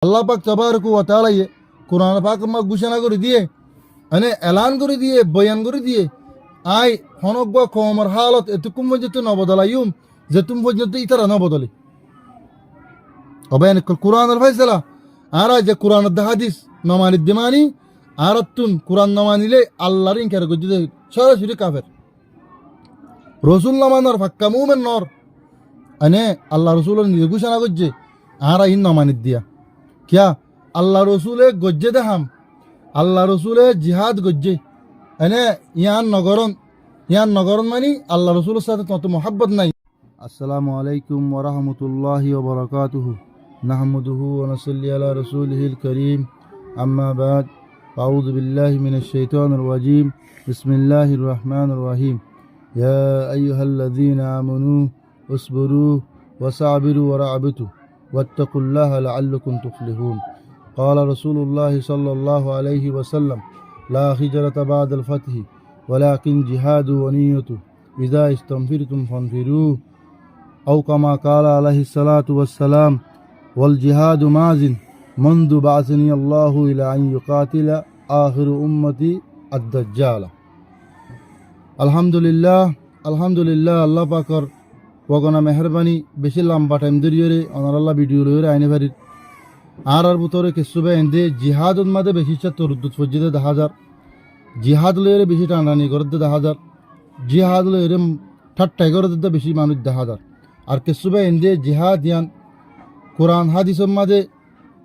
আল্লাহ পাক তাবারকু ওয়া তাআলা কোরআন পাক মা ঘোষণা করে দিয়ে এলান করে দিয়ে বয়ান করে দিয়ে আই হনগ্য কমর হালত এতকুম পর্যন্ত নবদলাইম যেতুম পর্যন্ত ইতারা নবদলে অবয়ান কোরআনের ফয়সালা আর যে কোরআনের হাদিস নমানিদ দিমানি আর তুন কোরআন নমানিলে আল্লাহর ইনকার করতে সরাসরি কাফের রসুল নমানোর ফাক্কা মুমেন নর আল্লাহ রসুলের নিজে ঘোষণা করছে আর ইন নমানিদ দিয়া কিয়া আল্লাহ রসুলে গজ্জে দেহাম আল্লাহ রসুলে জিহাদ গজ্জে ইয়ান নগরন মানি আল্লাহ রসুলের সাথে তত মোহাব্বত নাই। আসসালামু আলাইকুম ওয়া রাহমাতুল্লাহি ওয়া বারাকাতুহু নাহমাদুহু ওয়া নুসাল্লি আলা রাসূলিহিল কারীম আম্মা বাদ আউযু বিল্লাহি মিনাশ শাইতানির রাজীম বিসমিল্লাহির রহমানির রহিম ইয়া আইয়ুহাল্লাযীনা আমানু ইসবিরু ওয়া সাবিরু ওয়া রাবিতু ওয়াত্তাকুল্লাহা লাআল্লাকুম তুফলিহুন قال رسول الله صلى الله عليه وسلم لا هجرة بعد الفتح ولكن جهاد ونية إذا استنفرتم فانفروا أو كما قال عليه الصلاة والسلام والجهاد ماز منذ بعثني الله إلى أن يقاتل آخر أمتي الدجال الحمد لله الله পাকর ওগনা মেহরবানি বেশি লম্বা টাইম ধরিয়ে অনার আল্লাহ ভিডিও লইরে আইনে পারি আর ভিতরে কিছুবে এনে জিহাদত মাঝে বেশি তরুদ্দুত ফজিদে 10,000 জিহাদ লইরে বেশি টানানি করতে 10,000 জিহাদ লইরে ঠাট্টাই করতে বেশি মানুষ 10,000 আর কিছুবে এনে জিহাদ ইয়ান কোরআন হাদিসের মাঝে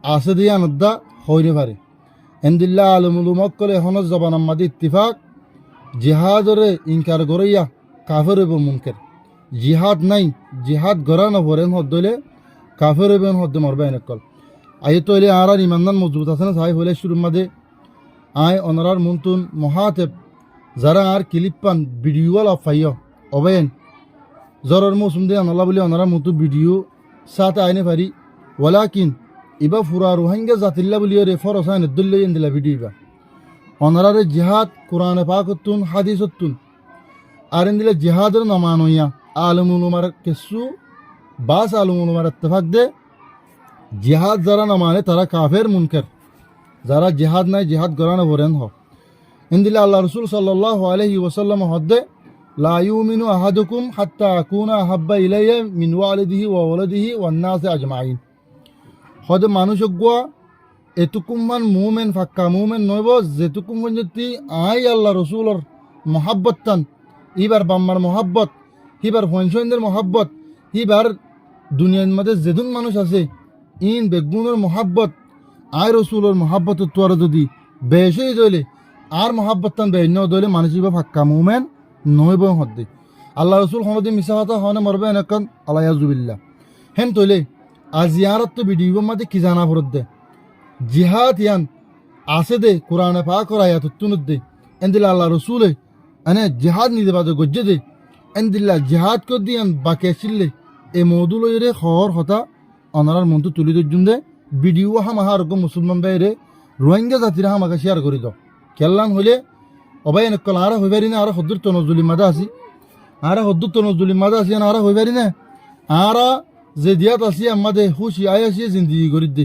আছে দিয়ান উদ্দা হইতে পারে এন্দিল্লা আলমুল মক্কলে এখন জবান মাঝে ইত্তিফাক জিহাদরে ইনকার করিয়া কাফের এবং মুনকের জিহাদ নাই জিহাদ গড়া নভরেন হদ্দলে কাফের এবং হদ্দে মরবে এনেকল আই তো এলে আর ইমানদান মজবুত আছে না সাই হলে শুরুর মাঝে আয় অনারার মুন্তুন মহাতেব যারা আর ক্লিপ পান ভিডিও ফাইয় অবেন জ্বরের মৌসুম দিয়ে আনাল্লা বলে অনারা মতো ভিডিও সাথে আইনে পারি ওয়ালাকিন ইবা ফুরা রোহিঙ্গা জাতিল্লা বলিও রে ফরসাইন দুল্লে দিলা ভিডিও ইবা অনারারে জিহাদ কোরআনে পাকতুন হাদিসতুন আর দিলে জিহাদের নমানইয়া আলমুল উমার কেসু বাস আলমুল উমার ইত্তেফাক দে জিহাদ যারা না মানে তারা কাফের মুনকার যারা জিহাদ নাই জিহাদ গরানো বরেন হ ইন্দিলা আল্লাহ রসুল সাল্লাল্লাহু আলাইহি ওয়াসাল্লাম হদ্দে লা ইউমিনু আহাদুকুম হাত্তা আকুনা আহাব্বা ইলাইয়া মিন ওয়ালিদিহি ওয়া ওয়ালাদিহি ওয়ান নাসি আজমাইন হদে মানুষ গুয়া এতুকুমান মুমেন ফাক্কা মুমেন নইব যেতুকুম পর্যন্ত আই আল্লাহ রসুলর মহাব্বত তান ইবার বাম্মার মহাব্বত হিবার ফনসইনদের মহাব্বত হিবার দুনিয়ার মধ্যে যেদুন মানুষ আছে ইন বেগুনের মহাব্বত আয় রসুলের মহাব্বত তোর যদি বেশি দইলে আর মহাব্বত তান বেন্য দইলে মানুষ ফাক্কা মুমেন নইব হদ্দে আল্লাহ রসুল হমদি মিশা কথা হনে মরবে এনেকন আলাইয়াজুবিল্লাহ হেন তৈলে আর জিয়ারত তো ভিডিও মাঝে কি জানা ফরত দে জিহাদ ইয়ান আছে দে কোরআনে পাক আয়াত তুনুদ দে এন্দিলা আল্লাহ রসুলে জিহাদ নিদে বাজে গজ্জে দে এন্দিল্লা জিহাদ কর দিয়ান বাকে ছিললে এ মৌদুল রে খর হতা অনারার মন্ত্র তুলি দর্জুন দে ভিডিও হামাহা আরোগ্য মুসলমান বাইরে রোহিঙ্গা জাতিরা হামাকে শেয়ার করি দাও কেল্লান হলে অবাই এনেকল আরা হয়ে পারি না আরা হদ্দুর তনজুলি মাদা আছি আরা হয়ে পারি না আরা যে দিয়াত আসি আমাদের হুশি আয় আসিয়ে জিন্দিগি করি দে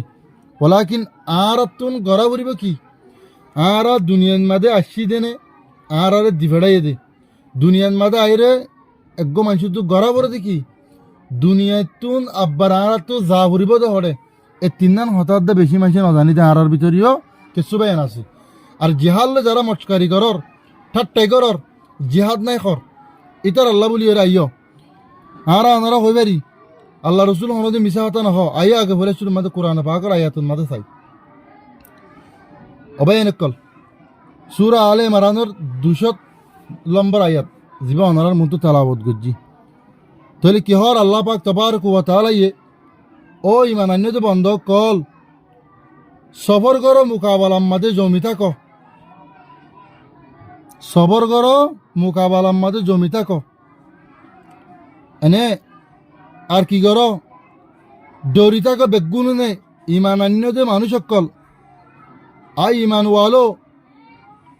ওলাকিন আর তুন গড়া করিব কি আরা দুনিয়ার মাঝে আসি দেনে আর আরে দিভেড়াই দে দুনিয়ার মাঝে আইরে এক মানুষ তো গড়া পড়ে দেখি দুনিয়ায় তুন আব্বার আর তো যা ভরিব তো হরে এ তিনান হঠাৎ বেশি মানুষ নজানিতে আর ভিতরেও কিছু বেন আছে আর জিহাদলে যারা মস্কারি করর ঠাট্টাই করর জিহাদ নাই কর ইতার আল্লাহ বলি এর আইয় আর আনারা হয়ে পারি আল্লাহ রসুল হনদে মিশা হতা নহ আইয়া আগে বলে শুরু মাঝে কোরআনে পাকর আয়াতুন মাঝে চাই অবায়নকল সূরা আলে ইমরানের 200 নম্বর আয়াত জিবা অনারার মতো তেলাওয়াত গজ্জি তাহলে কি হর আল্লাহ পাক তাবারক ওয়া তাআলা ও ইমান আন্যতে বন্ধ কল সবর করো মুকাবালার মাঝে জমি থাকো সবর করো মুকাবালার মাঝে জমি থাকো আর কি করো ডরি থাকো বেগুনে ইমান আন্যতে মানুষ সকল আই ইমান ওয়ালো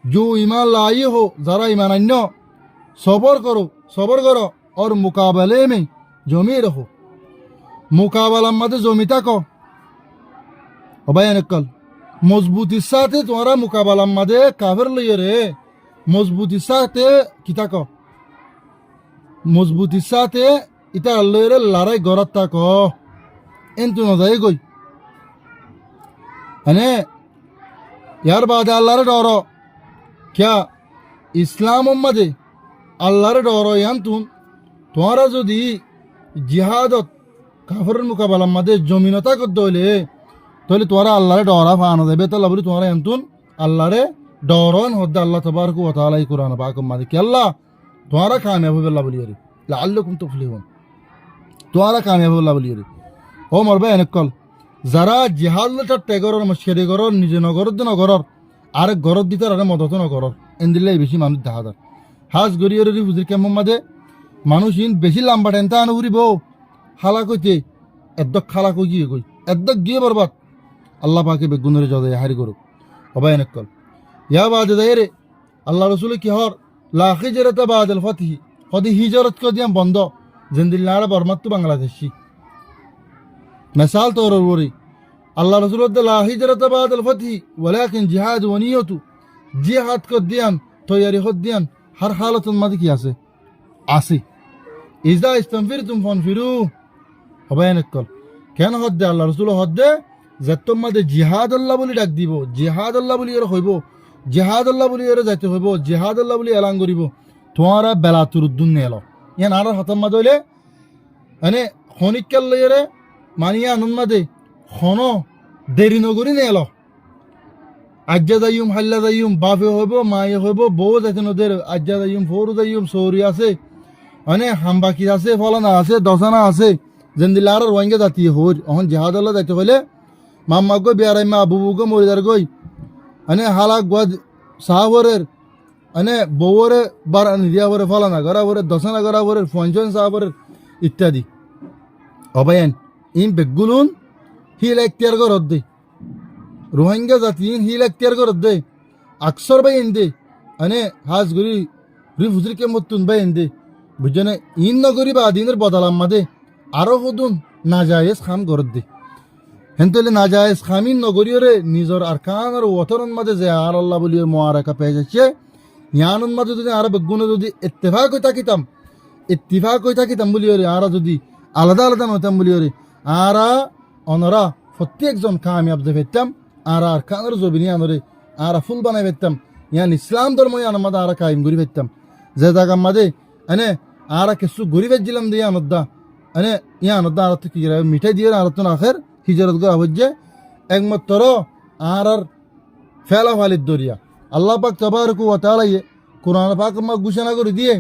जो ईमान लाए हो जरा ईमान अन्य सबर करो और मुकाबले में जमी रहो मुकाबला मत जमी तक অবায়নকল মজবুতির সাথে তোমারা মোকাবেলার মাঝে কাফের লইয়ে রে মজবুতির সাথে কিতা ক মজবুতির সাথে ইটা লইয়ে লড়াই গড়াত থাক এন্তু নজাই গই মানে ইয়ার বাদে আল্লাহরে ডর ক্যা ইসলাম মাঝে আল্লাহরে ডর ইয়ান্তুন তোমারা যদি জিহাদত কাফরের মোকাবেলার মাঝে জমিনতা করতে হইলে তাহলে তোরা আল্লাহরে ডরা ফানো দেবে তাহলে বলি তোমরা এমতুন আল্লাহরে ডরন হদ্দে আল্লাহ তবারকু ওয়া তাআলা কোরআন পাকম মাঝে কি আল্লাহ তোমরা কামিয়াব হবে আল্লাহ বলি রে লাআল্লাকুম তুফলিহুন তোমরা কামিয়াব হবে আল্লাহ বলি রে ও মরবে এনেকল যারা জিহাদ লটা টেগরর মশকেরি গরর নিজে নগরত নগরর আর গরত দিতে আর মদত নগরর এন্দিল্লাই বেশি মানুষ দেখা যায় হাজ গরিয়র হুজুর কেমন মাঝে মানুষ ইন বেশি লাম্বা টেনতা আনো ঘুরিব হালা কইতে এদ্দক খালা কই গিয়ে কই এদ্দক গিয়ে বরবাদ আল্লাহ পাকে বেগুনের জদে হারি করুক অবায় নকল ইয়া বাদে দাইরে আল্লাহ রসুল কি হর লা হিজরত বাদাল ফাতহি কদি হিজরত কো দিয়াম বন্ধ জিন্দিল্লাহ বরমাত্তু বাংলাদেশি মিসাল তোর ওরি আল্লাহ রসুল লা হিজরত বাদাল ফাতহি ওয়ালাকিন জিহাদ ওয়া নিয়তু জিহাদ কো দিয়াম তৈয়ারি হদ দিয়াম হর হালাতুন মাঝে কি আছে আসি ইজা ইস্তানফিরতুম ফানফিরু অবায় নকল কেন হদ্দে আল্লাহ রসুল হদ্দে যে তোমাদের জিহাদ আল্লাহ বলি ডাক দিব জিহাদ আল্লাহ বলি এর হইব জিহাদ আল্লাহ বলি এর যাইতে হইব জিহাদ আল্লাহ বলি এলান করিব তোমারা বেলা তুরুদ্দুন নে এলো ইয়ান আর হাতাম মাদ হইলে মানে খনিকাল লইরে মানিয়া আনন্দ মাদে খন দেরি নগরী নে এলো আজ্জা যাইম হাল্লা যাইম বাপে হইব মায়ে হইব বউ যাইতে নদের আজ্জা যাইম ফৌরু যাইম সৌরি আছে মানে হামবাকি আছে ফলানা আছে দশানা আছে যেদিন আর রোহিঙ্গা জাতি হর এখন জিহাদ আল্লাহ যাইতে হইলে মাম্মা গো বিয়ারাই মা বুবুগো মরিদার গই মানে হালাক গদ সাহাবরের মানে বউরে বার নিদিয়া বরে ফলানা গড়া বরে দশনা গড়া বরে পঞ্চন সাহাবরের ইত্যাদি অবায়ন ইন বেগুলুন হিল এখতিয়ার করত দে রোহিঙ্গা জাতি ইন হিল এখতিয়ার করত দে আকসর বাই ইন দে মানে হাজ গুরি রিফুজরি কে মতুন বাই ইন দে বুঝনে ইন নগরি বা দিনের বদলাম মাদে আরো হদুন নাজায়েজ খাম করত দে হেন্তলে নাজায়েজ খামিন নগরীয়রে নিজর আরকান আর ওয়াতরন মাঝে যে আর আল্লাহ বলিয়ে মোয়ারাকা পেয়ে যাচ্ছে ইয়ানুন মাঝে যদি আর বেগুনে যদি ইত্তেফাক হয়ে থাকিতাম বলিওরে আর যদি আলাদা আলাদা নতাম বলিওরে আরা অনরা প্রত্যেকজন কামিয়াব যে ফেরতাম আর আরকানের জবিনি আনরে আর ফুল বানাই ফেরতাম ইয়ান ইসলাম ধর্ম ইয়ান মাদে আর কায়েম করি ফেরতাম যে জায়গার মাঝে এনে আর কিছু গড়ি ফেলছিলাম দিয়ে আনদ্দা এনে ইয়ানদ্দা আর কি মিঠাই দিয়ে আর তো আখের হিজরত করা হচ্ছে একমাত্র আর ফেলা ফালির দরিয়া আল্লাহ পাক তাবারকু ওয়া তাআলা কোরআন পাক মা ঘোষণা করে দিয়ে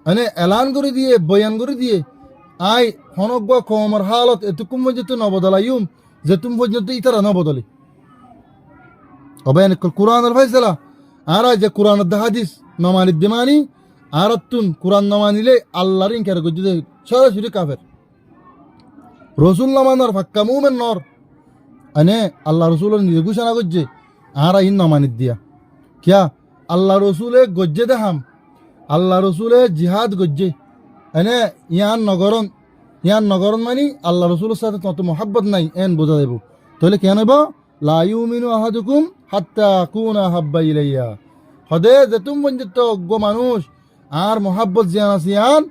মানে এলান করে দিয়ে বয়ান করে দিয়ে আই হনক কমর হালত এতকুম পর্যন্ত নবদলাইম যে তুমি পর্যন্ত ইতারা নবদলি অবায়ন কোরআনের ফয়সালা আর যে কোরআনের হাদিস নমানিদ দিমানি আর তুন কোরআন নমানিলে আল্লাহর ইনকার করতে সরাসরি কাফের রসুল নামানোর ফাক্কা মুমেন নর আনে আল্লাহ রসুলের নিজে ঘোষণা করছে আর ইন নমানিত দিয়া কিয়া আল্লাহ রসুলে গজ্জে দেখাম আল্লাহ রসুলে জিহাদ গজ্জে এনে ইয়ান নগরন মানি আল্লাহ রসুলের সাথে তত মহাব্বত নাই এন বোঝা দেব তাহলে কেন বা লা ইউমিনু আহাদুকুম হাত্তা কুনা হাব্বা ইলাইয়া হদে যেতুম পর্যন্ত অজ্ঞ মানুষ আর মহাব্বত জিয়ান আছে ইয়ান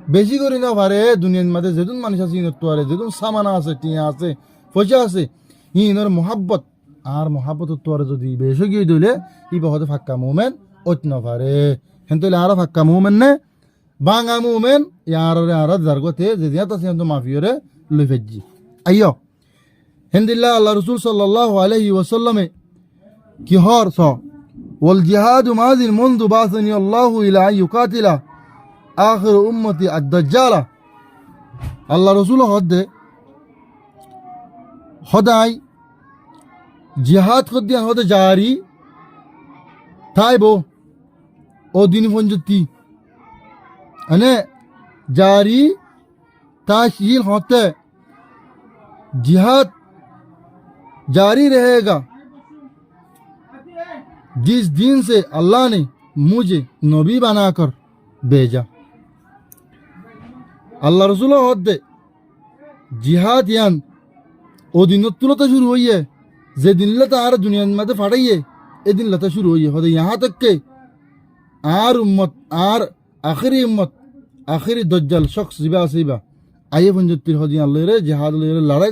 বেশি করি না পারে দুনিয়ার মাঝে যেদিন মানুষ আছে ইনত পারে যেদিন সামানা আছে টিয়া আছে পয়সা আছে ইনর মহাব্বত আর মহাব্বত তোয়ারে যদি বেশি গিয়ে দিলে ই হতে ফাক্কা মুমেন অত না পারে হেন তলে আর ফাক্কা মুমেন নে বাঙা মুমেন ইয়ার আর জারগতে যে জিয়াত আছে তো মাফিয়রে লই ফেজি আইয়ো হেনদিল্লাহ আল্লাহ রাসূল সাল্লাল্লাহু আলাইহি ওয়াসাল্লামে কি হর স ওয়াল জিহাদু মাযিন মুনযু বাসানি আল্লাহু ইলা আইয়ুকাতিলা আখির উম্মতি আদ-দাজ্জালা আল্লাহ রসুল হদ্দে হদাই জিহাদ করদিয়ান হদে জারি তাইব ও দিন পঞ্জতি মানে জারি ताशील होते जिहाद जारी रहेगा जिस दिन से अल्लाह ने मुझे नबी बनाकर भेजा। আল্লাহ রসুল হদ্দে জিহাদ ইয়ান ও দিন তুলতে শুরু হইয়ে যেদিন লতা আর দুনিয়ার মধ্যে ফাটাইয়ে এদিন লতা শুরু হইয়ে হতে ইহা তককে আর উম্মত আর আখিরি দজ্জাল শখস জিবা আসিবা আইয়ে পঞ্জত্তির হদিন আল্লাহ রে জেহাদ লড়াই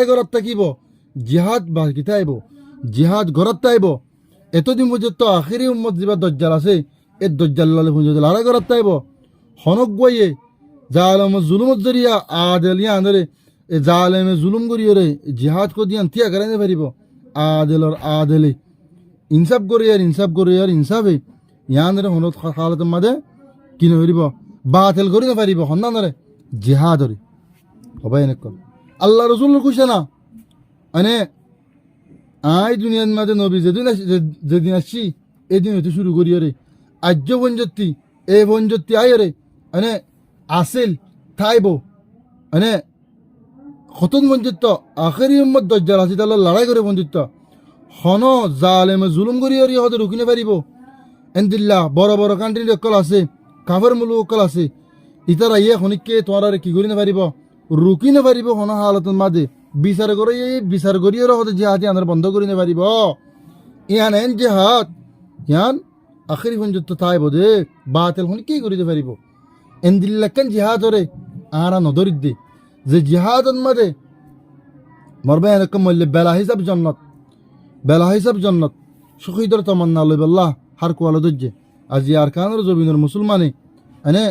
করাত থাকিব জিহাদ বা কিতাইব জিহাদ গড়াত তাইব এতদিন পর্যন্ত আখিরি উম্মত জিবা দজ্জাল আছে এ দজ্জাল পর্যন্ত লড়াই করাত তাইব হনক গইয়ে জালেম জুলুমত জরিয়া আদেলিয়া আন্দরে এ জালেমে জুলুম করিয়রে জিহাদ কো দিয়ান থিয়া করাইতে পারিব আদেলে ইনসাফ করিয়ার ইনসাফে ইয়ানরে হনত হালত মাদে কিনে হরিব বাতিল করি না পারিব হন্নানরে জিহাদরে হবাই এনেক আল্লাহ রসুল কুছে না মানে আই দুনিয়ার মাঝে নবী যেদিন আসছি এদিন হইতে শুরু করিয়রে আজ্য বঞ্জত্তি আয়রে মানে আসিল থাইব মানে খতন বঞ্চিত আখেরি উম্মত দজ্জাল আসি তাহলে লড়াই করে বঞ্চিত হন জালেমে জুলুম করিয়রি হতে রুকিনে পারিব এন্দিল্লা বড় বড় কান্ট্রি অকল আছে কাফের মুলুক অকল আছে ইতারা ইয়ে খনিককে তোমার কি করি না পারিব রুকি না পারিব হন হালতের মাঝে বিচার করিয়ে হতে জিহাদি আনার বন্ধ করি না পারিব ইয়ান এন জেহাদ ইয়ান আখেরি পর্যন্ত তাই বোধে বাতিল হন কি করিতে পারিব এন্দিল্লাকান জিহাদ হরে আরা নদরিদ দে যে জিহাদন মাঝে মরবে এরকম মূল্যে বেলা হিসাব জন্নত শহীদর তমন্না লইবাল্লাহ হার কোয়ালো দজ্জে আজি আর কানের জবিনের মুসলমানে এনে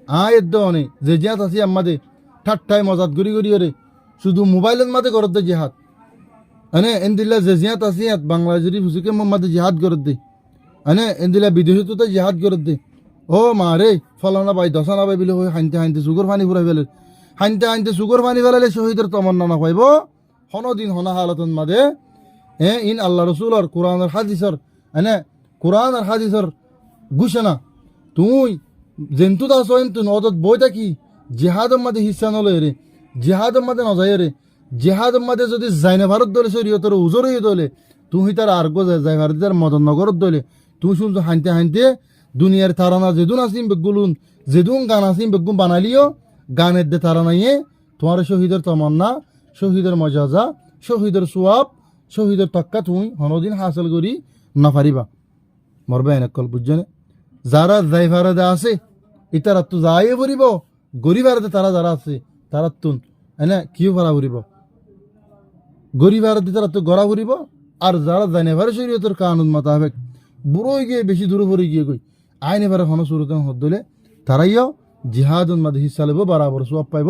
আয়ের দনে যে জিহাদ আছে আমাদের ঠাট্টায় মজাদ গড়ি রে শুধু মোবাইলের মাঝে করত দে জিহাদ এনে এন্দিল্লা যে জিহাদ আছে বাংলাদেশের হুসুকে মাঝে জিহাদ করত দে এনে এন্দিল্লা বিদেশিতে জিহাদ করত দে ও মা রে ফলানা বাই দশানা বাই বিলে হাইনতে সুগর পানি ফুরাই ফেলে হাইনতে সুগর পানি ফেলালে শহীদের তমন্না না পাইব হনদিন হনা হালতন মাঝে ইন আল্লাহ রসুলর কোরআনের হাদিসর ঘোষণা তুই জেন্তু দাস তুই নদত বই থাকি জিহাদর মাঝে হিস্সা নলয় রে জিহাদর মাঝে নজায় রে জিহাদর মাঝে যদি যাইনে ভারত দলে শরীয়তর উজর হয়ে দলে তুই তার আর্গ যাই ভারতের মদন নগরত দলে তুই শুনছো হাইনতে দুনিয়ার তারানা যেদুন আসিম বেগুলুন যেদুন গান আসিম বেগুন বানালিও গানের দে তারানাইয়ে তোমার শহীদের তমন্না শহীদের মজাজা শহীদের সোয়াব শহীদের তক্কা তুমি হনদিন হাসিল করি না পারিবা মরবে এনেকল বুঝছনে যারা যাই ভারতে আছে ইতারা তো যাই পড়িব গরিব ভারতে তারা যারা আছে তারা তুন এনে কিও ভাড়া ঘুরিব গরিব ভারতে তারা তো গড়া ঘুরিব আর যারা জানে ভারে শরীয়তের কানুন মোতাবেক বুড়ো গিয়ে বেশি দূরে পড়ে গিয়ে গই আইনে ভারে হন শুরুতে হদ দিলে তারাইও জিহাদুন মাদে হিস্সা লব বরাবর সব পাইব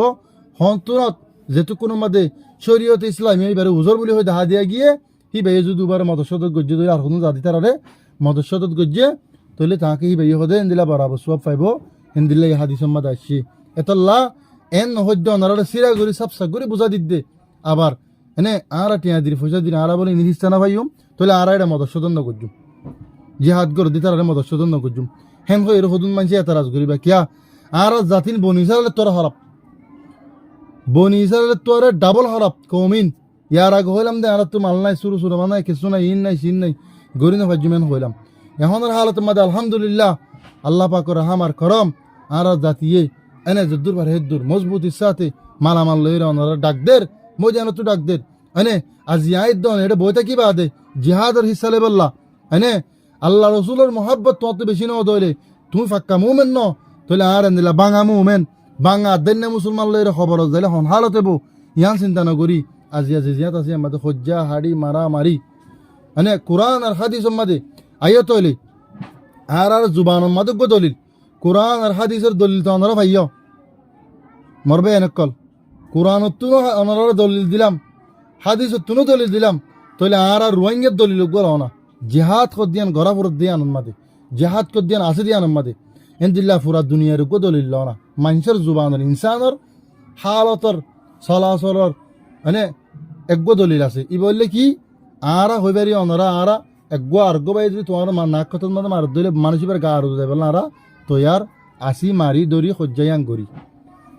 হন্তরত যেটুকুন মাদে শরীয়ত ইসলামী এইবারে উজর বলি হয়ে দেখা দিয়া গিয়ে হি ভাই যদি দুবার মদস্যত গজ্জে ধরে আর কোনো জাতি তারারে মদস্যত গজ্জে তাহলে তাকে হি ভাই হদে এন্দিলা বরাবর সব পাইব এন্দিল্লা এই হাদিস মাদে আসছি এতল্লা এন নহদ্য অনারা সিরা গরি সাপসা গরি বুঝা দিতে আবার এনে আরা টিয়া দিন পয়সা দিন আরা বলে নিরিস্তা না ভাইও তাহলে আরা এটা মদস্যতন ন গজ্জুম জিহাদ গর দি তারারে মদস্যতন ন গজ্জুম হেন হয়ে এর হদুন মানছি এতারাজ করিবা কিয়া আর জাতিন বনিসালে তোর হরপ বনিসালে তোর ডাবল হরপ কমিন ইয়ার আগে হইলাম দে আর তো মাল নাই শুরু মানে কিছু নাই ইন নাই সিন নাই গরি না ভাজ্যমেন হইলাম এখনের হালত মাদে আলহামদুলিল্লাহ আল্লাহ পাকর হামার করম আর জাতিয়ে এনে যদ্দুর বার হেদ্দুর মজবুত ইচ্ছাতে মালামাল লইরা ওনারা ডাকদের মই জানো তো ডাকদের এনে আজি আইদ দন এটা বইটা কি বাদে জিহাদের হিস্সা লেবল্লা এনে আল্লাহ রসুলের মোহাব্বত তোমার তো বেশি নয় দইলে তুমি ফাক্কা মুমেন ন তাহলে আর এনে বাঙা মুমেন বাঙা দেন্নে মুসলমান লইরে খবর যাইলে হন হালতে বো ইয়ান চিন্তা নকরি আজি জিয়াত আছে আমাদের হজ্জা হাড়ি মারা মারি এনে কোরআন আর হাদিস মাদে আইয়া তৈলে আর জুবান মাদে গো দলিল কোরআন আর হাদিসের দলিল তো ওনারা ভাইয়া মরবে এনেকল কোরআন তুনো ওনারা দলিল দিলাম হাদিস তুনো দলিল দিলাম তাহলে আর রোহিঙ্গার দলিল গোল না জিহাদ কর দিয়ান গড়া ফুরত দিয়ান মাদে জিহাদ কর দিয়ান আছে দিয়ান মাদে এন্দিল্লা ফুরা দুনিয়ার গো দলিল না মানুষের জুবানের ইনসানের হালতর চলাচলর মানে একগো দলিল আছে ই বললে কি আরা হইবারি ওনারা আরা একগো আর্গো বাই যদি তোমার নাক কথা মানে মার দিলে মানুষের গা আর যাবে না আরা তৈয়ার আসি মারি দড়ি সজ্জায়াং করি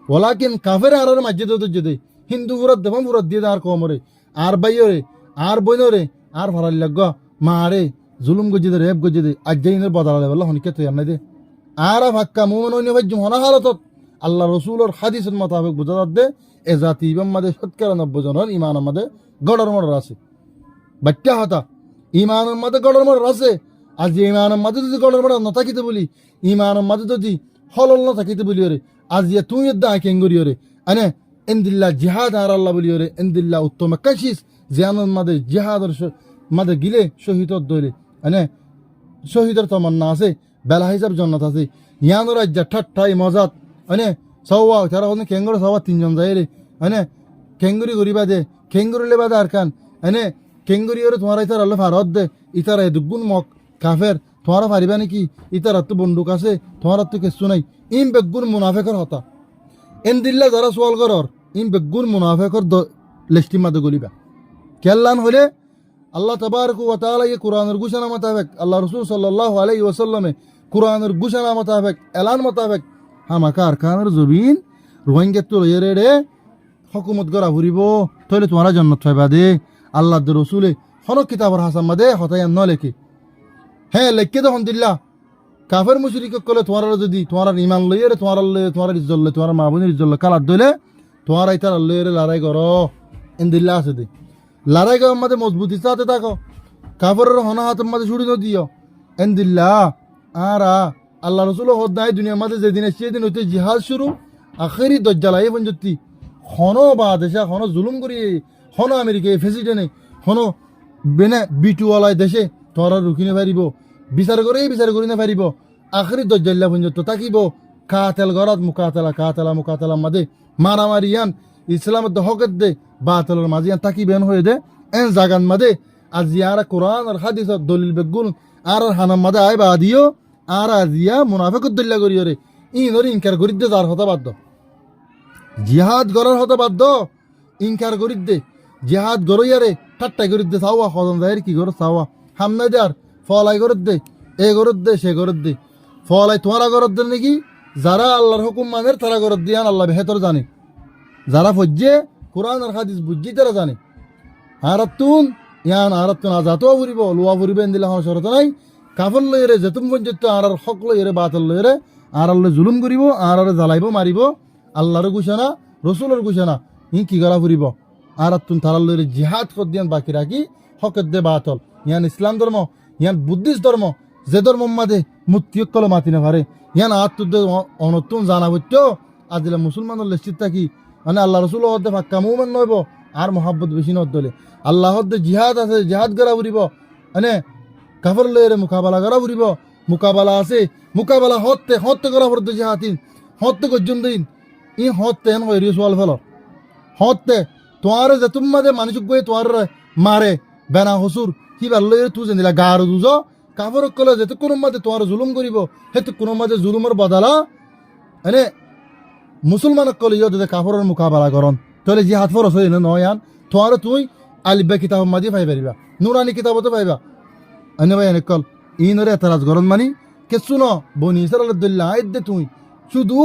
ওলাকিন কাফের আর মাঝে যদি হিন্দু ফুরত দেব ফুরত দিয়ে আর কমরে আর বাইরে আর বইনরে আর ভাড়ালি লাগ মারে জুলুম গজি দে রেপ গজি দে আজ্জাইনের বদলালে বললো হনিকে তৈয়ার নাই দে আর ভাক্কা মুমন অন্য ভাজ্য হনা হালতত আল্লাহ রসুলের হাদিসের মোতাবেক বুঝা দে এ জাতি ইমাম মাদে 90 জনের ইমান আমাদের গড়র মড়র আছে বাচ্চা হতা ইমানের মাঝে গড়র মড়র আছে আজ ইমানের মাঝে যদি গড়র মড়র না থাকিতে বলি ইমানের মাঝে যদি হলল না থাকিতে বলি ওরে আজ তুই দা কেঙ্গুরি ওরে আনে এন্দিল্লা জিহাদ আর আল্লাহ বলি ওরে এন্দিল্লা উত্তম কাশিস জিয়ানের মাঝে জিহাদের মাঝে গিলে শহীদ দইলে আনে শহীদের তমন্না আছে বেলা হিসাব জন্নত আছে ইয়ানো রাজ্য ঠাট্টাই মজাত আনে সওয়া তারা ওখানে কেঙ্গুরি সওয়া 3 জন যায় রে আনে কেঙ্গুরি গরিবা দে কেঙ্গুরি লেবা দে আর কান আনে কেঙ্গুরি ওরে তোমার ইতার আল্লাহ ভারত দে ইতার দুগুণ মক কাফের তোমার পারিবা নাকি ইতার তো বন্দুক আছে তোমার তো কিছু নাই ইম বেগুন মুনাফেকর হতা এন্দিল্লা যারা সোয়াল করর ইম বেগুন মুনাফেকর লিস্টি মাদে গলিবা কেল্লান হলে আল্লাহ তাবারক ওয়া তাআলা এই কোরআনের ঘোষণা মোতাবেক আল্লাহ রাসূল সাল্লাল্লাহু আলাইহি ওয়াসাল্লামে কোরআনের ঘোষণা মোতাবেক এলান মোতাবেক হামাকা আরকানের জবিন রোহিঙ্গা তো লইরে হুকুমত গড়া ফুরিব তইলে তোমার জান্নাত পাইবা দে আল্লাহ রাসূলে হন কিতাবর হাসান মাদে হতায়ান ন লেখি হ্যাঁ লেখকে তখন দিল্লা কাফের মুশরিক কলে তোমার যদি তোমার ইমান লইরে তোমার ইজ্জত লই তোমার মা বোনের ইজ্জত লই কালাত দইলে তোমার আইতার লইরে লড়াই করো ইনদিল্লা আছে দে লড়াই করার মধ্যে মজবুতি চাতে থাকো কাফেরের হনা হাতের মধ্যে ছুড়ি দিও ইনদিল্লা আরা আল্লাহ রাসূল হদায় দুনিয়ার মধ্যে যেদিন সেদিন হইতে জিহাদ শুরু আখেরি দজ্জালাই পঞ্জতি হন বাদেশা হন জুলুম করি হন আমেরিকায় প্রেসিডেন্টে হন বেনে বিটুওয়ালাই দেশে তোরা রুকিনে পারিব বিচার করি না পারিব আখরি দজ্জাল্লা পর্যন্ত তাকিব কাতেল গরাত মুকাতেলা মাদে মারামারি ইয়ান ইসলামের হকের দে বাতেলের মাঝে ইয়ান তাকিবেন হয়ে দে এন জাগান মাদে আজ ইয়ারা কোরআন আর হাদিস দলিল বেগুন আর হানাম মাদে আয় বা দিও আর আজিয়া মুনাফিকত দল্লা করি রে ইনর ইনকার করি দে যার হতা বাধ্য জিহাদ গরার হতা বাধ্য ইনকার করি দে জিহাদ গরইয়ারে ঠাট্টাই করি দে চাওয়া হজন যায় কি গর চাওয়া হামনা দেয়ার ফলাই করত দে এ করত দে সে করত দে ফলাই তোমারা করত দে নাকি যারা আল্লাহর হুকুম মানের তারা করত দিয়ান আল্লাহ বেহতর জানে যারা ফজ্জে কোরআন আর হাদিস বুঝি তারা জানে আরাতুন আজাতও ফুরিব লোয়া ফুরিব এন্দিলা হন শরত নাই কাফর লইরে যেতুম পর্যন্ত আর হক লইরে বাতল লইরে আর আল্লাহ জুলুম করিব আর জ্বালাইব মারিব আল্লাহর ঘোষণা রসুলের ঘোষণা ই কি করা ফুরিব আরাতুন তারা লইরে জিহাদ কর দিয়ান বাকি রাখি হকের দে বাতল ইয়ান ইসলাম ধর্ম ইয়ান বুদ্ধিস্ট ধর্ম যে ধর্ম মাদে মুক্তিয়কল মাতি না পারে ইয়ান আত্মুদ্দে অনতুন জানা বইত আজিলা মুসলমানের লিস্টিত থাকি মানে আল্লাহ রসুল হদ্দে ফাক্কা মুমেন নইব আর মহাব্বত বেশি নদলে আল্লাহ হদ্দে জিহাদ আছে জিহাদ করা ফুরিব মানে কাফর লইরে মোকাবেলা করা ফুরিব মোকাবেলা আছে মোকাবেলা হত্যে করা ফুরতে জিহাদিন হত্যে গর্জন দিন ই হত্যে হেন হয়ে সোয়াল ফেল হত্যে তোমার যে তোমাদের মানুষ গিয়ে তোমার মারে বেনা হসুর কি ভাল লইরে তুই জানিলা গার দুজ কাফর কলে যেতে কোনো মাঝে তোমার জুলুম করিব হেতু কোনো মাঝে জুলুমের বদলা এনে মুসলমান কলে ইয়ে কাফরের মোকাবেলা করন তাহলে জিহাদ ফরস হই নয়ান তোমার তুই আলিবা কিতাব মাঝে পাই পারিবা নুরানি কিতাবতে পাইবা এনে ভাই এনে কল ইনরে এতরাজ গরম মানি কেসু ন বনি ইসরাইল আইদ দে তুই শুধু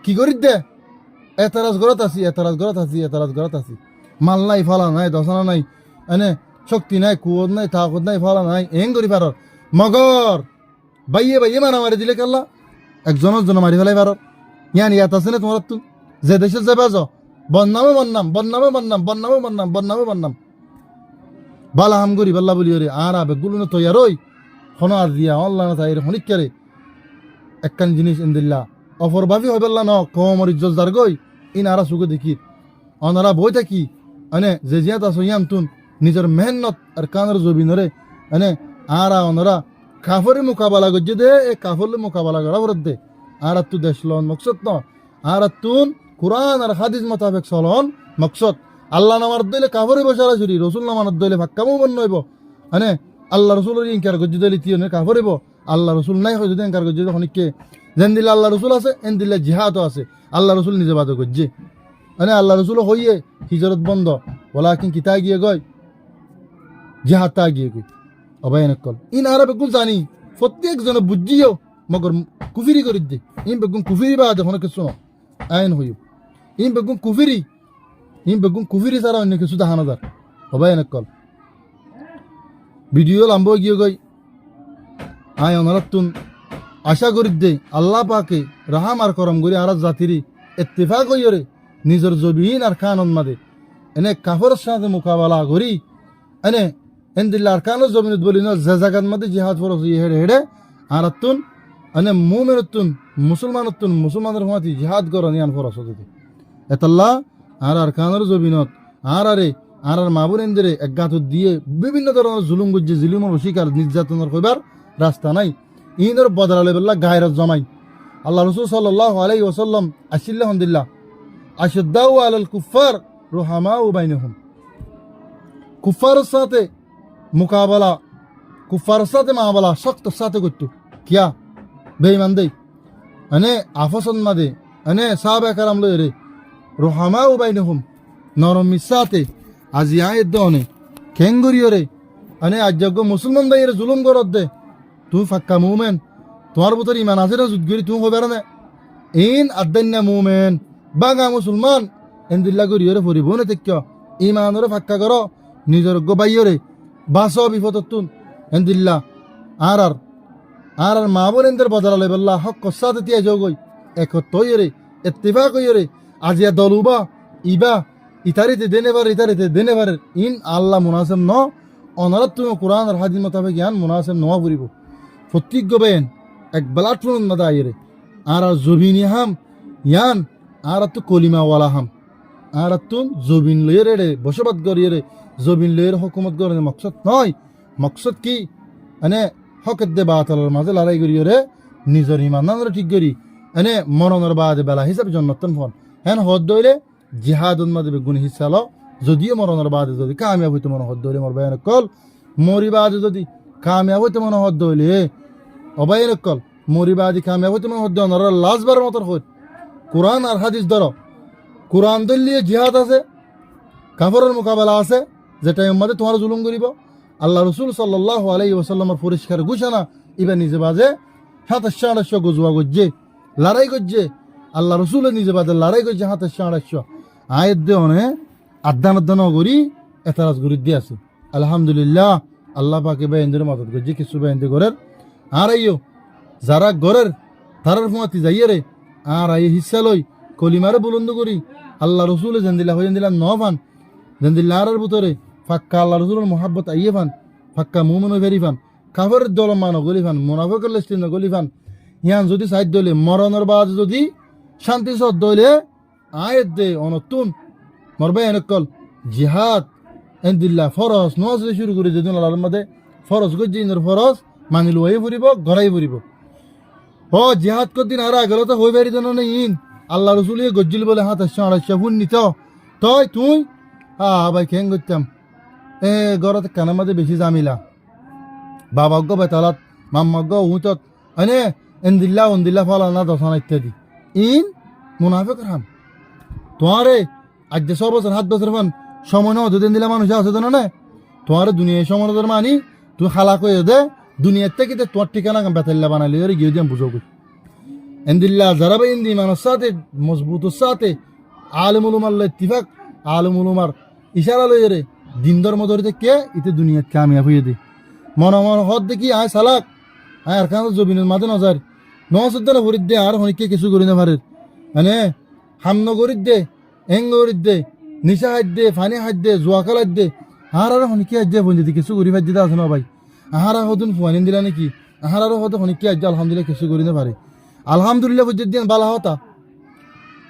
কি করি দে এতরাজ গরত আছি মাল নাই ফলা নাই দশনা নাই এনে শক্তি নাই কুয়ত নাই তাকত নাই ফলা নাই এং করি পার মগর বাইয়ে মারামারি দিলে কাল্লা একজনের মারি ফেলাই পার ইয়ান ইয়াত আছে না তোমার তুই যে দেশে যাবে যাও বন্নামে বালা হাম করি বাল্লা বলি রে আর আবে গুলো তৈয়ার ওই হন আর দিয়া অল্লাহ না তাই হনিকারে একখান জিনিস ইন্দিল্লা অফর ভাবি হয় বললা ন কমর ইজ্জত দার গই ইন আরা সুখে দেখি অনারা বই থাকি মানে যে জিয়াত আছো ইয়াম তুন নিজের মেহনত আর কানের জবিনরে মানে আরা অনারা কাফরের মোকাবেলা করছে দে এ কাফরের মোকাবেলা করা ভরত দে আর তু দেশ লন মকসদ ন আর তুন কোরআন আর হাদিস মোতাবেক চলন মকসদ আল্লাহ নামার দইলে কাফরে বসারা ছুরি রসুল নামার দইলে ফাক্কামও বন নইব মানে আল্লাহ রসুলের ইনকার করছে দইলে তিয়নে কাফরিব আল্লাহ রসুল নাই হয় যদি ইনকার করছে খনিককে যেন দিলে আল্লাহ রসুল আছে এন দিলে জিহাদও আছে আল্লাহ রসুল নিজে বাদ করছে মানে আল্লাহ রসুল হইয়ে হিজরত বন্ধ বলা কিন কিতা গিয়ে গয় জিহাদ তা গিয়ে গই অবাই কল ইন আর বেগুন জানি প্রত্যেকজনে বুঝিও মগর কুফিরি করি দে ইন বেগুন কুফিরি বা দেখো কিছু আইন হইব ইন বেগুন কুফিরি ছাড়া অন্য কিছু দেখানো যার হবাই কল ভিডিও লাম্ব গিয়ে গই আয় অনারাত তুন আশা করি দে আল্লাহ পাকে রাহাম আর করম করি আর জাতিরি ইত্তেফাক হইরে নিজের জবিন আর খানন মাদে এনে কাফরের সাথে মোকাবেলা করি এনে এন্দিল্লা আরকানুল জমিনত বলি না যে জায়গার মধ্যে জিহাদ ফরজ হেড়ে হেড়ে আর তুন এনে মুমিনতুন মুসলমানের হুমাতি জিহাদ করনি আন ফরজ হতে এতাল্লা আর আরকানুল জমিনত আর মাবুর এন্দিরে একগাত দিয়ে বিভিন্ন ধরনের জুলুম গুজ্জে জুলুমের শিকার নির্যাতনের কইবার রাস্তা নাই ইনর বদলালে বেলা গায়রত জমাই আল্লাহ রাসূল সাল্লাল্লাহু আলাইহি ওয়াসাল্লাম আশিল্লাহ হামদুলিল্লাহ আশদ্দাউ আলাল কুফার রুহামাউ বাইনহুম কুফারের সাথে মোকাবেলা কুফারের সাথে মামলা শক্ত সাথে করতো কিয়া বেঈমান দেই মানে আফসন মাদে মানে সাহাবা کرام লরে রুহামাউ বাইনহুম নরম মিসাতে আজি আয়ের দনে কেঙ্গুরিয়রে মানে আজজ্ঞ মুসলমান দাইয়ের জুলুম করত দে তুই ফাক্কা মুমেন তোমার ভিতর ইমান আছে না জুদগিরি তুমি হবে না ইন আদান্না মুমেন বাঙা মুসলমান এন্দিল্লা করিয়রে ফুরিব না তেক্য ইমানরে ফাক্কা করো নিজের গোবাইয়রে বাস বিপদতুন এন্দিল্লা আর মা বোনেদের বদলালে বললা হক কসাতে তিয়া যোগই একত্রয়রে ইত্তেফাক হইরে আজিয়া দলুবা ইবা ইতারিতে দেনে পারে ইন আল্লাহ মুনাসেব ন অনারত তুমি কোরআন আর হাদিস মোতাবেক জ্ঞান মুনাসেব নওয়া ফুরিব প্রতিজ্ঞ বেন এক বেলাটুন মাদা আইরে আর জবিনি হাম ইয়ান আর তো কলিমা ওয়ালা হাম আর তুন জবিন লইরে রে বসবাস করিয়ে জবিন লইয়ের হুকুমত করে মকসদ নয় মকসদ কি মানে হকের দে বাতালের মাঝে লড়াই করিয়ে রে নিজের ইমানরে ঠিক করি এনে মরণের বাদে বেলা হিসাবে জন্নতন ফোন হেন হদ দইলে জিহাদুন মাদে বেগুন হিসালো যদিও মরণের বাদে যদি কামিয়াব হইতে মনে হদ দইলে মোর বায়ান কল মরি বাদে যদি কামিয়াব হইতে মনে হদ দইলে অবায়ন কল মরি বাদে কামিয়াব হইতে মনে হদ দইলে লাস্টবার মতর হইত কোরআন আর হাদিস ধরো কোরআন দলিয়ে জিহাদ আছে কাফরের মোকাবেলা আছে যেটা উম্মতে তোমার জুলুম করিব আল্লাহ রসুল সাল্লাল্লাহু আলাইহি ওয়াসাল্লামের পরিষ্কার ঘোষণা ইবা নিজে বাজে 2700 গজওয়া গজ্জে লড়াই গজ্জে আল্লাহ রসুল নিজে বাজে লড়াই গজ্জে 2700 আয়াত দে অনে আদান করি এতারাজ গুরি দিয়ে আছে আলহামদুলিল্লাহ আল্লাহ পাকে বেন্দের মদদ গজ্জে কিছু বেন্দে গরের আর আইও যারা গরের তারার ফুমাতি যাইয়ে আর আই হিসা লই কলিমারে বুলন্দ করি আল্লাহ রসুল জেন্দিল্লা হয়ে জেন্দিল্লা নফান জেন্দিল্লা আর ভিতরে ফাক্কা আল্লাহ রসুলের মোহাব্বত আইয়ে ফান ফাক্কা মুমিন ভেরি ফান কাফের দল মান গলি ফান মুনাফিকের লিস্টিন গলি ফান ইয়ান যদি সাইড দলে মরণের বাদ যদি শান্তি সদ দলে আয়াত দে অনতুন মরবে এনেকল জিহাদ এন্দিল্লা ফরজ নজ শুরু করে যেদিন আল্লাহর মধ্যে ফরজ গজ্জিনের ফরজ মানিল হয়ে ফুরিব ঘরাই ফুরিব ও জিহাদ কদিন আর আগেল তো হয়ে বেরিয়ে না ইন আল্লাহ রসুল গজ্জিল বলে 2700 ফুন নিত তুই ভাই খেং করতাম গরত কানের মাঝে বেশি জামিলা বাবাগ্য বেতালাত মাম্মাগ্য উঁচত এনে এন্দিল্লা ফলানা দশানা ইত্যাদি ইন মুনাফিক হাম তোমারে আজ 100 বছর 7 বছর ফান সময় না দুদিন দিলা মানুষ আছে না তোমার দুনিয়ায় সমানদের মানি তুই খালা কয়ে দে দুনিয়ার থেকে তোমার ঠিকানা বেতাল্লা বানালি গিয়ে দিয়ে বুঝো এন্দিল্লা যারা বা ইন্দি মানুষ সাথে মজবুতের সাথে আলমুল উমার ইত্তিফাক আলমুল উমার ইশারা লই রে দিন ধর্ম ধরে কে ইতে দুনিয়াত কামিয়াব হয়ে দে মন হদ দেখি আয় সালাক আয় আর কান জবিনের মাঝে নজর নসুদ্দার হরিদ দে আর হনিকে কিছু করি না পারে মানে হামন গরিদ দে এং গরিদ দে নিশা হাত দে ফানি হাত দে জোয়া কালাত দে আর হনিকে আজ বন্ধু কিছু করি ভাই দিতে আছে না ভাই আহারা হতুন ফুয়ানি দিলা নাকি আহার হতো হনিকে আজ আলহামদুলিল্লাহ কিছু করি না পারে আলহামদুলিল্লাহ বুঝে দিন বালা হতা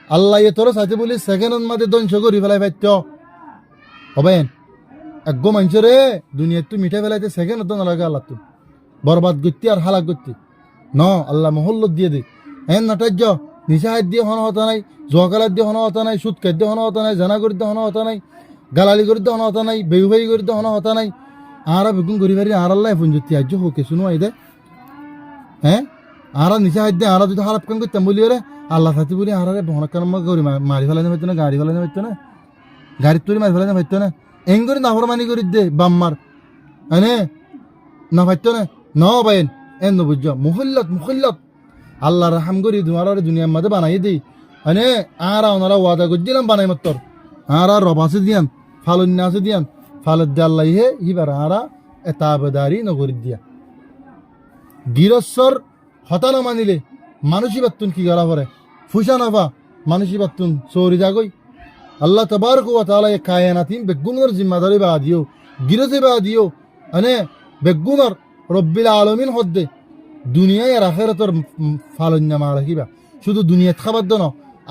আল্লাহ তোর সাথে বলি সেকেন্ড মাঝে দংশ করি ফেলাই পাইত হবেন একগো মানুষরে দুনিয়ার তুই মিঠাই ফেলাইতে সেকেন্ড তো নালাগে আল্লাহ তুই বরবাদ করতি আর হালাক করতি ন আল্লাহ মহল্লত দিয়ে দে এন নাটার্য নিশা হাত দিয়ে হন হতা নাই জোয়াকালাত দিয়ে হন হতা নাই সুদ খাদ্য হন হতা নাই জানা করিতে হন হতা নাই গালালি করিতে হন হতা নাই বেউভাই করিতে হন হতা নাই আরা বেগুন করি পারি আর আল্লাহ পুঞ্জতি আজ হোকে শুনো আই দে হ্যাঁ আরা নিশা হাত দিয়ে আরা যদি খারাপ কাম করতাম বলি রে আল্লাহ সাথে বলি আরে ভনকার করি মারি ফেলাইতে পারতো না গাড়ি ফেলাইতে পারতো না গাড়ির তুলি মারি ফেলাইতে পারতো না এং করে নাফরমানি করি দে বাম্মার এনে না পারতো না ন বাইন এন বুঝছ মুখল্লত আল্লাহ রাহাম করি তোমার দুনিয়ার মাঝে বানাই দিই এনে আর ওনারা ওয়াদা করে দিলাম বানাই মাত্র আর রবাসে দিয়ান ফালন্যাসে দিয়ান ফালত দে আল্লাহ হে হিবার আরা এতাবেদারি নগরী দিয়া গিরস্বর হতা না মানিলে মানুষই বাতুন কি করা পরে ফুসা নাফা মানুষই বাতুন চৌরি যাগই আল্লাহ তবারক ওয়া তাআলা এই কায়নাতিন বেগুনের জিম্মাদারি বা দিও গিরতে বা দিও আনে বেগুনের রব্বিল আলামিন হদ্দে দুনিয়ায় আর আখিরাতর ফালন্যা মা রাখিবা শুধু দুনিয়াত খাবার দন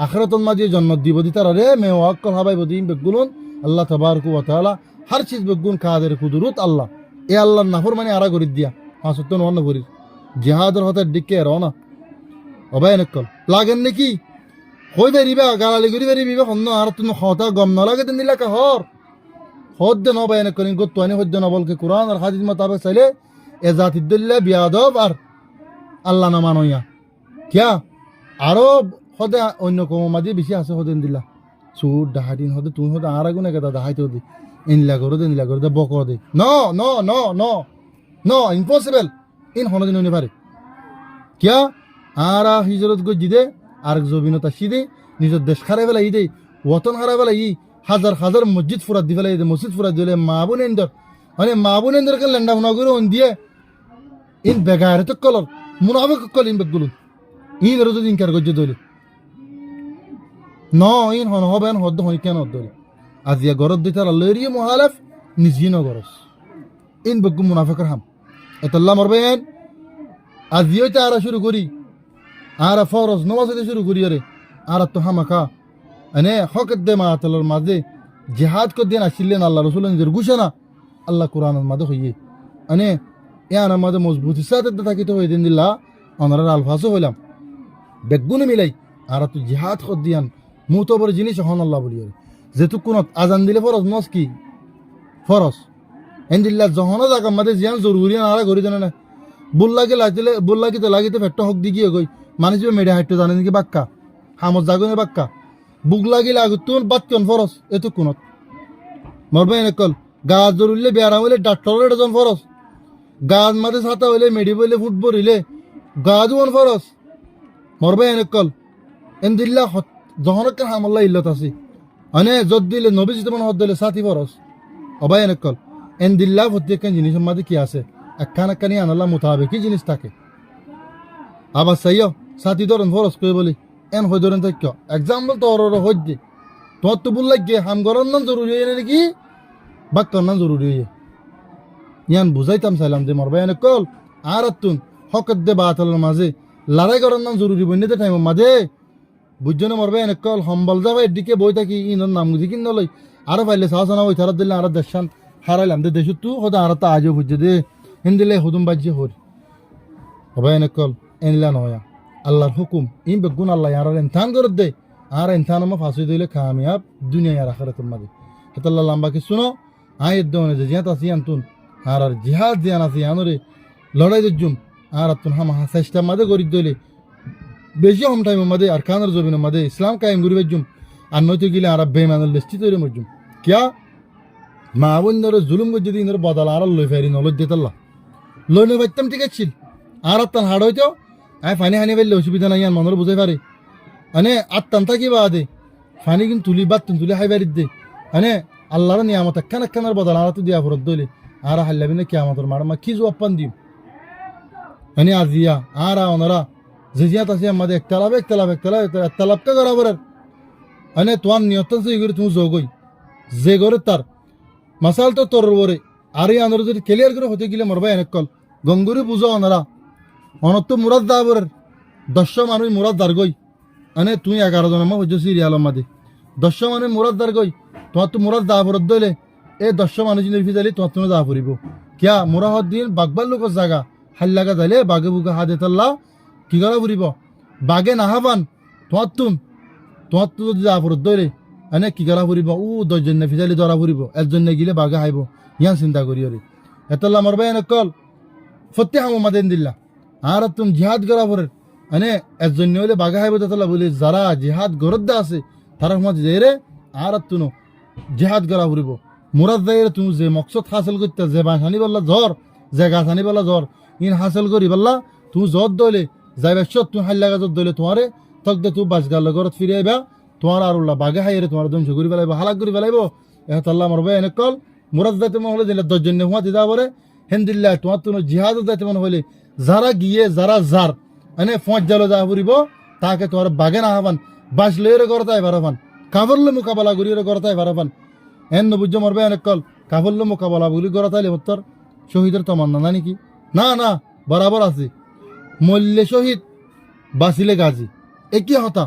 আখিরাতর মাঝে জন্ম দিব দিতার রে মে ওয়াক্কল হাবাই বদিন বেগুন আল্লাহ তবারক ওয়া তাআলা হর চিজ বেগুন কাদের কুদরত আল্লাহ এ আল্লাহর নাফরমানি আরা করি দিয়া হাসতন অন্য করি জিহাদের হতে দিকে রওনা অবায় নকল লাগেন নাকি হই বেরিবা গালালি করি বেরিবা অন্য আর তুমি হতা গম নলাগে দিন দিলা কাহর হদ্দ নবায় নকল গত্তানি হদ্দ নবলকে কোরআন আর হাদিস মোতাবেক চাইলে এ জাতিদুল্লাহ বিয়াদব আর আল্লাহ না মানইয়া কিয়া আরো হদে অন্য কম মাঝে বেশি আছে হদেন দিলা সুর ডাহাটিন হদে তুমি হদে আর আগুনে কেদা দাহাইতে হদে ইনলা করো দে বক দে নো ইম্পসিবল ইন হনদিন হইতে পারে কিয়া আরা হিজরত গজি দে আর জবিনতা সিদে নিজের দেশ খারাই বেলা ই দে ওতন হারা বেলা ই হাজার হাজার মসজিদ ফুরাত দি ফেলা মসজিদ ফুরাত দিলে মা বোন এন্দর মানে মা বোন এন্দরকে লেন্ডা ফোনা করে অন দিয়ে ইন বেগারে তো কলর মুনাফিক কল ইন বেগুলো ইন রোজ ইনকার গজি দলে ন ইন হন হবেন হদ্দ হই কেন দলে আজিয়া গরদ দিতার আল্লাহরিয়ে মুহালাফ নিজিন গরস ইন বেগু মুনাফিকর হাম এতাল্লাহ মরবেন আজিও তারা শুরু করি আর ফরজ নমাজ হতে শুরু করি আরে আর তো হামাকা এনে হকত দে মাতালর মাঝে জিহাদ কর দিন আসিলেন আল্লাহ রসুল নিজের ঘোষণা আল্লাহ কোরআনের মাঝে হইয়ে এনে ইয়ার মাঝে মজবুত হিসাবে থাকিতে হয়ে দিন দিল্লা অনার আলফাসও হইলাম বেগুনে মিলাই আর তো জিহাদ কর দিয়ান মুতবর জিনিস হন আল্লাহ বলি যেহেতু কোন আজান দিলে ফরজ নস কি ফরজ এন্দিল্লা জহনা জায়গা মাঝে জিয়ান জরুরি নারা করি জানে না বুল্লাকে লাগিতে ফেটটা হক দি গিয়ে গই মানুষ মেডে হাইটে জানে নাকি বাক্কা হামত জাগনে বাক্কা বুক লাগিলে আগুতুন বাতকন ফরস এত কোনত মরবে এনেকল গাছ জরুরিলে বেয়ারা হইলে ডাক্তারের এজন ফরস গাছ মাঝে ছাতা হইলে মেডি বইলে ফুটবল হইলে গাছ ওন ফরস মরবে এনেকল এন্দিল্লা জহনকের হামল্লা ইল্লত আছে মানে যদ দিলে নবী যেমন হদ দিলে সাথী ফরস অবাই এনেকল এন্দিল্লা প্রত্যেকখান জিনিসের মাঝে কি আছে একখান একখানি আনাল্লাহ মোতাবেকই জিনিস থাকে আবার চাইও সাথী ধরেন ফরস করে বলি এন হয়ে ধরেন থাক এক্সাম্পল তো ওর হজ্জে তোমার তো বল লাগে হাম গরম নাম জরুরি হয়ে নাকি বাক্কর নাম জরুরি হয়ে ইয়ান বুঝাইতাম চাইলাম যে মরবা এনে কল আর তুন হকত দে বাতালের মাঝে লড়াই করার নাম জরুরি বন্যতে টাইমের মাঝে বুঝছো না মরবা এনে কল হম্বল যাবা এদিকে বই থাকি ইনর নাম বুঝি কিন নলই আরো পাইলে সাহসানা ওই থারা দিলে আর দেশান হারাইলাম দে দেশ তু হতে আর তা আজও বুঝছে দে হিন্দিলে হুদুম বাজ্যে হরি হবা এনে কল এনলা নয়া আল্লাহর হুকুম ইন বেগুন আল্লাহ আর ইনসান করে দে আর ইনসান মা ফাঁসি দিলে কামিয়াব দুনিয়া আর আখিরাতের মাঝে হেতাল্লাহ লম্বা কি শুনো আয়ের দেওয়ানে যে জিয়াত আসি আনতুন আর জিহাদ জিয়ান আসি আনরে লড়াই জুম আর তুন হাম চেষ্টার মাঝে গরিব দইলে বেশি হম টাইমের মাঝে আর খানের জমিনের মাঝে ইসলাম কায়েম গরিবের জুম আর নয়তো গেলে আর বেমানের লিস্টি তৈরি মজুম কিয়া মা বোন জুলুম যদি ইনর বদল আর লই ফেরি নলজ দিতাল্লাহ লই নে বাইতাম ঠিক আছে আর তান হাড় হইতো আয় ফানি হানি ফেললে অসুবিধা নাই আর মনের বুঝাই পারে মানে আত্মান থাকি বা দে ফানি কিন্তু তুলি বাদ তুলি হাই বাড়ির দে মানে আল্লাহর নিয়ামত একখান একখানের বদল আর তো দিয়া ফরত দইলে আর হাল্লাবি না কিয়ামতর মার মা কি জবাব পান দিম মানে আজিয়া আর ওনারা যে জিয়াত আছে আমাদের একতালাপকে করা বলার মানে তোমার নিয়ত সেই করে তুমি যোগই যে করে তার মাসাল তো তোর বরে আর এই আনর যদি ক্লিয়ার করে হতে গেলে মরবা এনেকল গঙ্গুরি বুঝো ওনারা অনত তো মুরাদ দা বরের 10 মানুষ মুরাদ দার গই মানে তুই 11 জন আমার হচ্ছে সিরিয়ালের মাঝে 10 মানুষ মুরাদ দার গই তোমার তো মুরাদ দা বরত দইলে এই 10 মানুষ নির্ফিজালি তোমার তুমি দা ফুরিব কিয়া মুরাহদ দিন বাগবার লোকের জায়গা হাল্লাগা যাইলে বাগে বুকে হাতে তাল্লা কি করা ফুরিব বাগে নাহাবান তোমার তো যদি দা ফুরত দইলে এনে কি করা ফুরিব 10 জন নির্ফিজালি ধরা ফুরিব একজন গিলে বাগে হাইব ইয়ান চিন্তা করি রে এতাল্লা মরবা এনেকল ফতে হাম মাদেন দিল্লা আর তুমি জিহাদ করা পরে মানে একজন হইলে বাঘা হাইব তালা বলি যারা জিহাদ গরদ আছে তারা মাঝে যাই রে আর তুনো জিহাদ করা ফুরিব মুরাদ যাই রে তুমি যে মকসদ হাসিল করতে যে বাঁশ আনি বললা জ্বর যে গাছ আনি বললা জ্বর ইন হাসিল করি বললা তুমি জ্বর দইলে যাইবা সব তুমি হাল্লা গাছত দইলে তোমারে তক দে তুমি বাস গাল ঘরত ফিরে আইবা তোমার আর উল্লা বাঘা হাই রে তোমার ধ্বংস করি পেলাইব হালাক করি পেলাইব এতাল্লাহ মরবে এনেকল মুরাদ যাইতে মনে হলে দিলে 10 জন হুয়া দিদা পরে হেন্দিল্লা তোমার তুমি জিহাদ যাইতে মনে হইলে যারা গিয়ে যারা এনে 5 জালো যা ফুরিব তাকে তোমার বাগে না হবান বাস লইরে করতে এবার হবান কাফরলে মোকাবেলা করি গড়তাই ভারাপান এন নবুজ্জ মরবে অনেক কল কাফরলে মোকাবেলা বলি গড়তাইলে মত্তর শহীদের তমান্না না নাকি না না বরাবর আছে মল্লে শহীদ বাঁচিলে গাজী একই হতা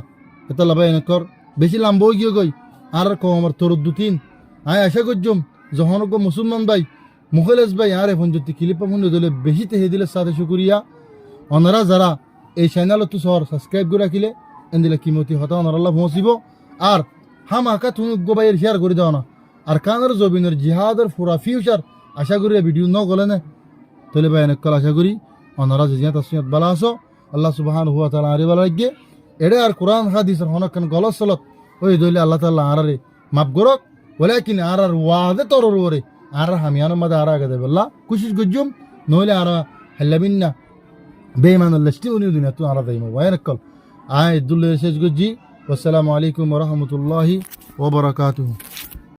এটা লাভাই এনে কর বেশি লাম্বও গিয়ে গই আর কম আমার তোর দুতিন আয় আশা করজম যখন মুসলমান ভাই মুখলেস ভাই আর এখন যদি ক্লিপা ফোন দিলে বেশি তেহে দিলে সাথে শুকুরিয়া ওনারা যারা এই চ্যানেলত তো সর সাবস্ক্রাইব করে রাখিলে এন দিলে কিমতি হতা ওনার আল্লাহ পৌঁছিব আর হাম আঁকা তুমি গোবাইয়ের শেয়ার করে দাও না আর কানের জবিনের জিহাদের পুরা ফিউচার আশা করি ভিডিও ন গলে না তাহলে ভাই অনেক আশা করি ওনারা যে তসমিয়ত বালা আসো আল্লাহ সুবহান হুয়া তাআলা আরে বালা লাগে এড়ে আর কোরআন হাদিসের হনকান গলত সলত ওই দইলে আল্লাহ তাআলা আরারে মাফ করক ওলাকিন আর ওয়াদে তরর ওরে আর হামিয়ানের মধ্যে আর আগে দেবে আল্লাহ কোশিশ গজ্জুম নইলে আর হাল্লাবিন না বেঈমান লষ্টি উনি দুনিয়া তো আর দাইমো ওয়াইনাকল আয় দুল্লে শেষ গজ্জি আসসালামু আলাইকুম ওয়া রাহমাতুল্লাহি ওয়া বারাকাতুহু